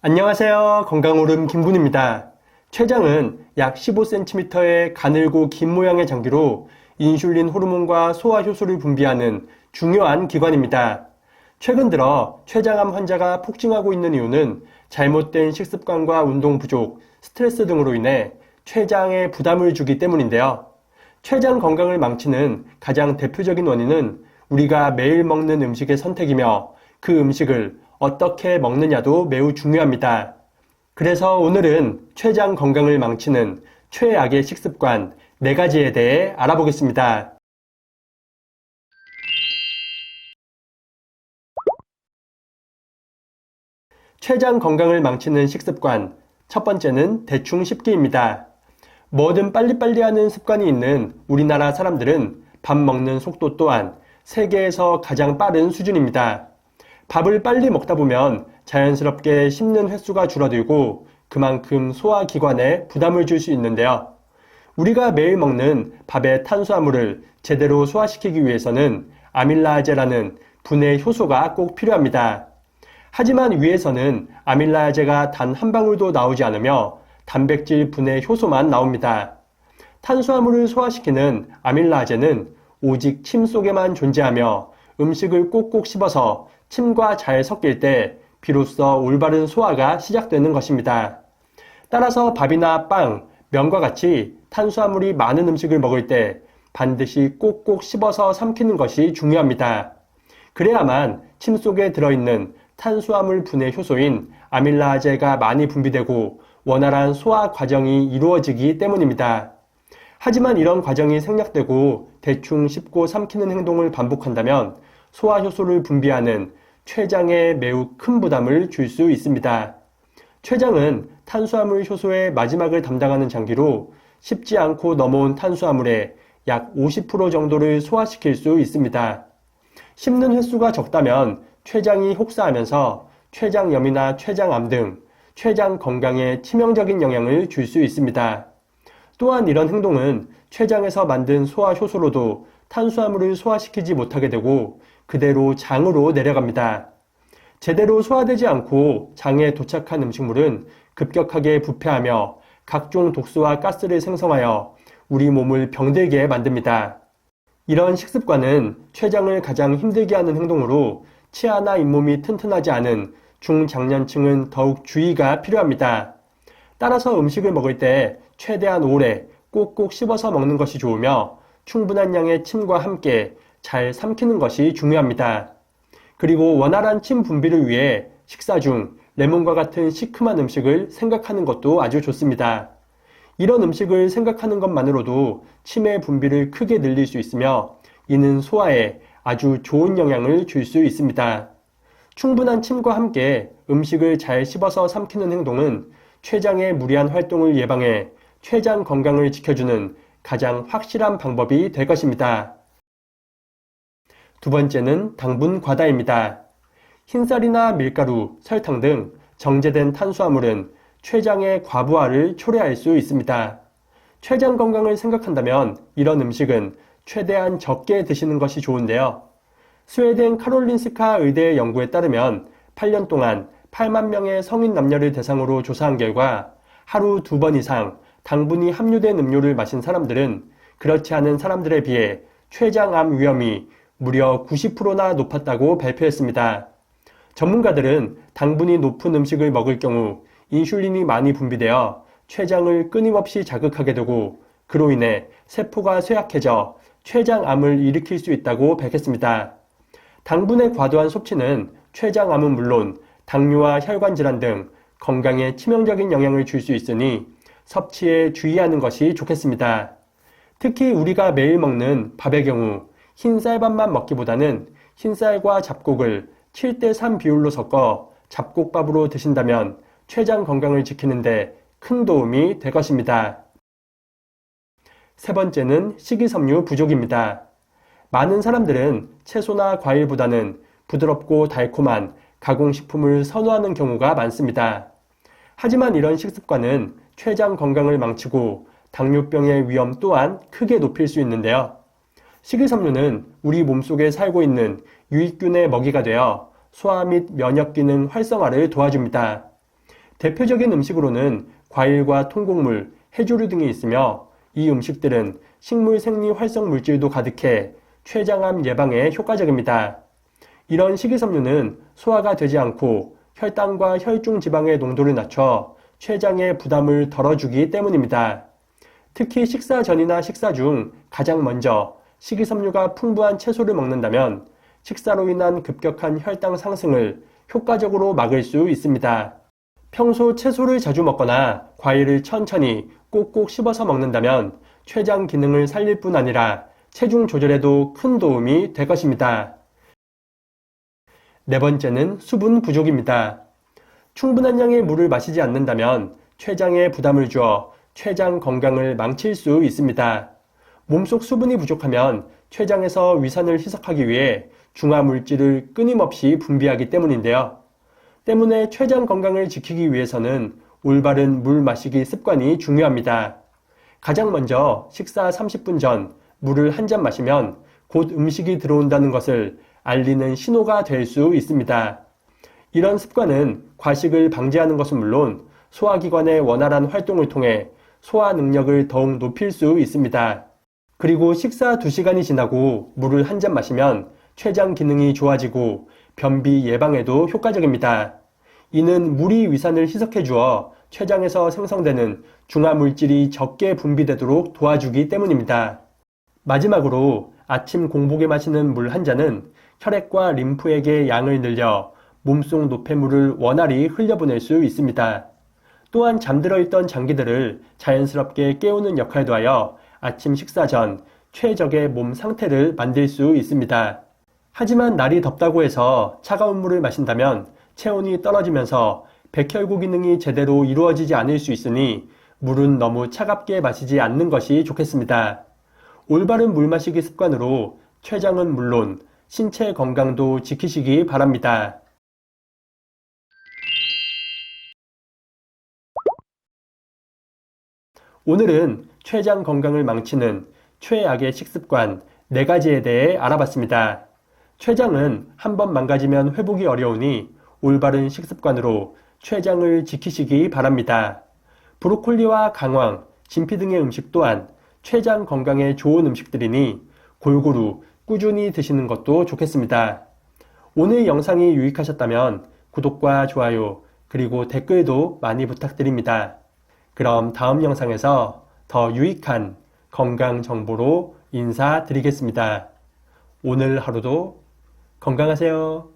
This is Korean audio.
안녕하세요. 건강오름 김군입니다. 췌장은 약 15cm의 가늘고 긴 모양의 장기로 인슐린 호르몬과 소화 효소를 분비하는 중요한 기관입니다. 최근 들어 췌장암 환자가 폭증하고 있는 이유는 잘못된 식습관과 운동 부족, 스트레스 등으로 인해 췌장에 부담을 주기 때문인데요. 췌장 건강을 망치는 가장 대표적인 원인은 우리가 매일 먹는 음식의 선택이며 그 음식을 어떻게 먹느냐도 매우 중요합니다. 그래서 오늘은 췌장 건강을 망치는 최악의 식습관 4가지에 대해 알아보겠습니다. 췌장 건강을 망치는 식습관 첫 번째는 대충 씹기입니다. 뭐든 빨리빨리 하는 습관이 있는 우리나라 사람들은 밥 먹는 속도 또한 세계에서 가장 빠른 수준입니다. 밥을 빨리 먹다 보면 자연스럽게 씹는 횟수가 줄어들고 그만큼 소화기관에 부담을 줄 수 있는데요. 우리가 매일 먹는 밥의 탄수화물을 제대로 소화시키기 위해서는 아밀라아제라는 분해 효소가 꼭 필요합니다. 하지만 위에서는 아밀라아제가 단 한 방울도 나오지 않으며 단백질 분해 효소만 나옵니다. 탄수화물을 소화시키는 아밀라아제는 오직 침 속에만 존재하며 음식을 꼭꼭 씹어서 침과 잘 섞일 때 비로소 올바른 소화가 시작되는 것입니다. 따라서 밥이나 빵, 면과 같이 탄수화물이 많은 음식을 먹을 때 반드시 꼭꼭 씹어서 삼키는 것이 중요합니다. 그래야만 침 속에 들어있는 탄수화물 분해 효소인 아밀라아제가 많이 분비되고 원활한 소화 과정이 이루어지기 때문입니다. 하지만 이런 과정이 생략되고 대충 씹고 삼키는 행동을 반복한다면 소화 효소를 분비하는 췌장에 매우 큰 부담을 줄 수 있습니다. 췌장은 탄수화물 효소의 마지막을 담당하는 장기로 씹지 않고 넘어온 탄수화물의 약 50% 정도를 소화시킬 수 있습니다. 씹는 횟수가 적다면 췌장이 혹사하면서 췌장염이나 췌장암 등 췌장 건강에 치명적인 영향을 줄 수 있습니다. 또한 이런 행동은 췌장에서 만든 소화 효소로도 탄수화물을 소화시키지 못하게 되고 그대로 장으로 내려갑니다. 제대로 소화되지 않고 장에 도착한 음식물은 급격하게 부패하며 각종 독소와 가스를 생성하여 우리 몸을 병들게 만듭니다. 이런 식습관은 췌장을 가장 힘들게 하는 행동으로 치아나 잇몸이 튼튼하지 않은 중장년층은 더욱 주의가 필요합니다. 따라서 음식을 먹을 때 최대한 오래 꼭꼭 씹어서 먹는 것이 좋으며 충분한 양의 침과 함께 잘 삼키는 것이 중요합니다. 그리고 원활한 침 분비를 위해 식사 중 레몬과 같은 시큼한 음식을 생각하는 것도 아주 좋습니다. 이런 음식을 생각하는 것만으로도 침의 분비를 크게 늘릴 수 있으며 이는 소화에 아주 좋은 영향을 줄 수 있습니다. 충분한 침과 함께 음식을 잘 씹어서 삼키는 행동은 췌장의 무리한 활동을 예방해 췌장 건강을 지켜주는 가장 확실한 방법이 될 것입니다. 두 번째는 당분 과다입니다. 흰쌀이나 밀가루, 설탕 등 정제된 탄수화물은 췌장의 과부하를 초래할 수 있습니다. 췌장 건강을 생각한다면 이런 음식은 최대한 적게 드시는 것이 좋은데요. 스웨덴 카롤린스카 의대의 연구에 따르면 8년 동안 8만 명의 성인 남녀를 대상으로 조사한 결과 하루 2번 이상 당분이 함유된 음료를 마신 사람들은 그렇지 않은 사람들에 비해 췌장암 위험이 무려 90%나 높았다고 발표했습니다. 전문가들은 당분이 높은 음식을 먹을 경우 인슐린이 많이 분비되어 췌장을 끊임없이 자극하게 되고 그로 인해 세포가 쇠약해져 췌장암을 일으킬 수 있다고 밝혔습니다. 당분의 과도한 섭취는 췌장암은 물론 당뇨와 혈관질환 등 건강에 치명적인 영향을 줄 수 있으니 섭취에 주의하는 것이 좋겠습니다. 특히 우리가 매일 먹는 밥의 경우 흰 쌀밥만 먹기보다는 흰쌀과 잡곡을 7:3 비율로 섞어 잡곡밥으로 드신다면 췌장 건강을 지키는데 큰 도움이 될 것입니다. 세 번째는 식이섬유 부족입니다. 많은 사람들은 채소나 과일보다는 부드럽고 달콤한 가공식품을 선호하는 경우가 많습니다. 하지만 이런 식습관은 췌장 건강을 망치고 당뇨병의 위험 또한 크게 높일 수 있는데요. 식이섬유는 우리 몸속에 살고 있는 유익균의 먹이가 되어 소화 및 면역 기능 활성화를 도와줍니다. 대표적인 음식으로는 과일과 통곡물, 해조류 등이 있으며 이 음식들은 식물 생리 활성 물질도 가득해 췌장암 예방에 효과적입니다. 이런 식이섬유는 소화가 되지 않고 혈당과 혈중 지방의 농도를 낮춰 췌장의 부담을 덜어주기 때문입니다. 특히 식사 전이나 식사 중 가장 먼저 식이섬유가 풍부한 채소를 먹는다면 식사로 인한 급격한 혈당 상승을 효과적으로 막을 수 있습니다. 평소 채소를 자주 먹거나 과일을 천천히 꼭꼭 씹어서 먹는다면 췌장 기능을 살릴 뿐 아니라 체중 조절에도 큰 도움이 될 것입니다. 네 번째는 수분 부족입니다. 충분한 양의 물을 마시지 않는다면 췌장에 부담을 주어 췌장 건강을 망칠 수 있습니다. 몸속 수분이 부족하면 췌장에서 위산을 희석하기 위해 중화물질을 끊임없이 분비하기 때문인데요. 때문에 췌장 건강을 지키기 위해서는 올바른 물 마시기 습관이 중요합니다. 가장 먼저 식사 30분 전 물을 한 잔 마시면 곧 음식이 들어온다는 것을 알리는 신호가 될 수 있습니다. 이런 습관은 과식을 방지하는 것은 물론 소화기관의 원활한 활동을 통해 소화 능력을 더욱 높일 수 있습니다. 그리고 식사 2시간이 지나고 물을 한 잔 마시면 췌장 기능이 좋아지고 변비 예방에도 효과적입니다. 이는 물이 위산을 희석해 주어 췌장에서 생성되는 중화물질이 적게 분비되도록 도와주기 때문입니다. 마지막으로 아침 공복에 마시는 물 한 잔은 혈액과 림프액의 양을 늘려 몸속 노폐물을 원활히 흘려보낼 수 있습니다. 또한 잠들어 있던 장기들을 자연스럽게 깨우는 역할도 하여 아침 식사 전 최적의 몸 상태를 만들 수 있습니다. 하지만 날이 덥다고 해서 차가운 물을 마신다면 체온이 떨어지면서 백혈구 기능이 제대로 이루어지지 않을 수 있으니 물은 너무 차갑게 마시지 않는 것이 좋겠습니다. 올바른 물 마시기 습관으로 췌장은 물론 신체 건강도 지키시기 바랍니다. 오늘은 췌장 건강을 망치는 최악의 식습관 4가지에 대해 알아봤습니다. 췌장은 한번 망가지면 회복이 어려우니 올바른 식습관으로 췌장을 지키시기 바랍니다. 브로콜리와 강황, 진피 등의 음식 또한 췌장 건강에 좋은 음식들이니 골고루 꾸준히 드시는 것도 좋겠습니다. 오늘 영상이 유익하셨다면 구독과 좋아요 그리고 댓글도 많이 부탁드립니다. 그럼 다음 영상에서 더 유익한 건강 정보로 인사드리겠습니다. 오늘 하루도 건강하세요.